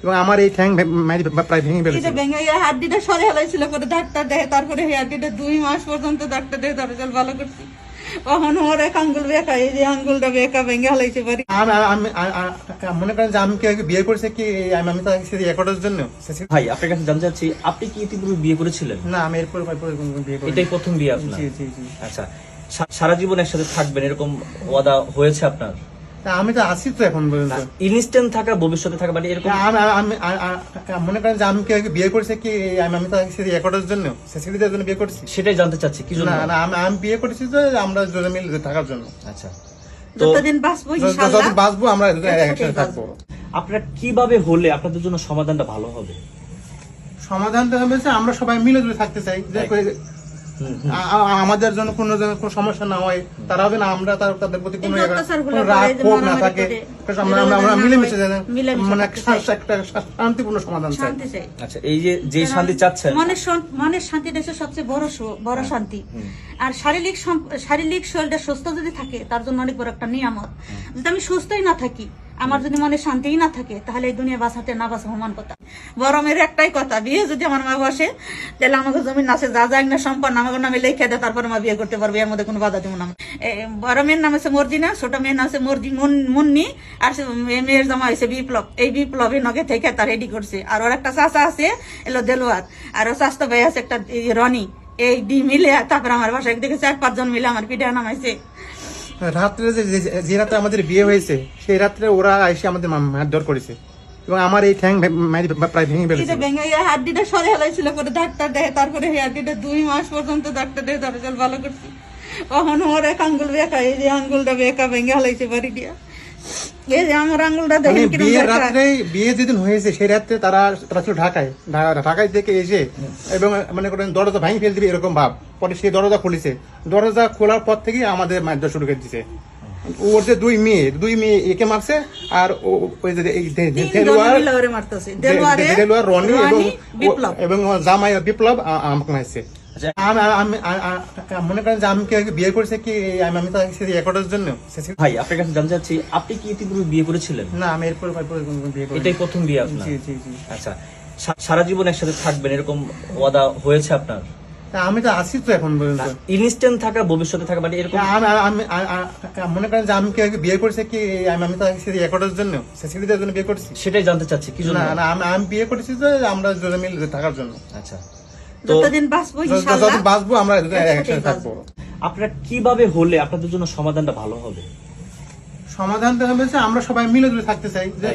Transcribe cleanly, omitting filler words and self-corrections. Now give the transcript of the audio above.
এবং আমার এই ঠ্যাং প্রায় ভেঙে ফেলেছে। হাড্ডিটা সরে হেলাইছিল করে ডাক্তার দেখে, তারপরে এই হাড্ডিটা 2 মাস পর্যন্ত ডাক্তার দেখে তারপর ভালো করছি। কখন ওর এক আঙ্গুল বেঁকা, এই যে আঙ্গুলটা বেঁকা ভেঙে হেলাইছে পারি। মনে করেন যে আমি কি বিয়ে করছে কি আমি তো রেকর্ডের জন্য। ভাই আপনার কাছে জানতে চাচ্ছি, আপনি কি ইতিপূর্বে বিয়ে করেছিলেন? না, আমি এরপর বিয়ে করি। এটাই প্রথম বিয়ে আপনার? জি জি জি। আচ্ছা, সারা জীবন একসাথে থাকবেন এরকম ওয়াদা হয়েছে আপনার? আমি তো আছি তো এখন পর্যন্ত। ইনস্ট্যান্ট থাকা, ভবিষ্যতে থাকা, মানে এরকম? মনে করেন যে আমি কি বিয়ে করছে কি আমি তো রেকর্ডের জন্য, সিসিটিভির জন্য বিয়ে করছি। সেটাই জানতে চাচ্ছি কি জন্য? না, আমি বিয়ে করেছি যে আমরা দুজনে মিলে থাকার জন্য। আচ্ছা, তো যতদিন বাঁচবো ইনশাআল্লাহ, যতদিন বাঁচবো আমরা একসাথে থাকবো। আপনারা কিভাবে হলে আপনাদের জন্য সমাধানটা ভালো হবে? সমাধানটা হবে যে আমরা সবাই মিলে যদি থাকতে চাই, যে আমাদের জন্য কোনো সমস্যা না হয়, তারা হবে না, আমরা তাদের প্রতি কোনো রাগ ক্ষোভ না থাকে, আমরা মিলেমিশে মানে একটা শান্তিপূর্ণ সমাধান চাই। আচ্ছা, এই যে শান্তি চাচ্ছেন, মনের শান্তিটা সবচেয়ে বড় শান্তি। আর শারীরিক শরীরটা সুস্থ যদি থাকে, তার জন্য অনেক বড় একটা নিয়ামত। যদি আমি সুস্থই না থাকি, আমার যদি মনে শান্তিই না থাকে, তাহলে এই দুনিয়া বাঁচাতে না বাঁচা সমান কথা। বরমের একটাই কথা, বিয়ে যদি আমার মা বসে, তাহলে আমাকে জমিন আছে যা যা একটা সম্পন্ন আমাকে নামে লিখে দেয়, তারপরে মা বিয়ে করতে পারবে, এর মধ্যে কোনো বাধা দিব না। বড় মেয়ের নাম আছে মর্জিনা, ছোট মেয়ের নাম আছে মুন্নি, আর মেয়ের জামা হয়েছে বিপ্লব। এই বিপ্লব নগে থেকে তার রেডি করছে। আর ওর একটা চাচা আছে এলো দেলোয়ার, আর ও চাচতো ভাই আছে একটা রনি। এই মিলে তারপর আমার বাসায় দেখে 4-5 জন মিলে আমার পিঠে নামাইছে। রাত্রে যে রাত্রে আমাদের বিয়ে হয়েছে, সেই রাত্রে ওরা এসে আমাদের মারধর করেছে এবং আমার এই ঠ্যাং প্রায় ভেঙে ফেলেছে। হাড্ডিটা সরে হেলাইছিল করে ডাক্তার দেখে, তারপরে এই হাড্ডিটা 2 মাস পর্যন্ত ডাক্তার দেখে তারপর ভালো করছি। কখন ওর এক আঙ্গুল বেঁকা, এই যে আঙ্গুলটা বেঁকা ভেঙে হেলাইছে বাড়ি দিয়া। এই যে আমার আঙ্গুলটা দেখেন কি বিয়ের রাত্রে, বিয়ে যেদিন হয়েছে সেই রাত্রে তারা ছিল ঢাকায় থেকে এসে, এবং মনে করেন দরজা ভাঙি ফেল দিবে এরকম ভাব। পরে সেই দরজা খুলেছে, দরজা খোলার পর থেকে আমাদের মারধর শুরু করে দিচ্ছে। ওর যে দুই মেয়ে একে মারছে, আর ওই যে দেলোয়ার রনি এবং জামাই বিপ্লব আমাকে মারছে। মনে করেন যে আমি কি বিয়ে করছে কি আমি তো রেকর্ডের জন্য। ভাই আপনার কাছে জানতে চাচ্ছি, আপনি কি ইতিপূর্বে বিয়ে করেছিলেন? না, আমি এরপর বিয়ে করি। এটাই প্রথম বিয়ে আপনার? জি জি জি। আচ্ছা, সারা জীবন একসাথে থাকবেন এরকম ওয়াদা হয়েছে আপনার? আমি তো আছি তো এখন পর্যন্ত। ইনস্ট্যান্ট থাকা, ভবিষ্যতে থাকা, মানে এরকম? মনে করেন যে আমি কি বিয়ে করছে কি আমি তো রেকর্ডের জন্য, সিসিটিভির জন্য বিয়ে করছি। সেটাই জানতে চাচ্ছি কি জন্য? না, আমি বিয়ে করেছি যে আমরা দুজনে মিলে থাকার জন্য। আচ্ছা, তো যতদিন বাঁচবো ইনশাআল্লাহ, যতদিন বাঁচবো আমরা একসাথে থাকবো। আপনারা কিভাবে হলে আপনাদের জন্য সমাধানটা ভালো হবে? সমাধানটা হবে যে আমরা সবাই মিলে যদি থাকতে চাই, যে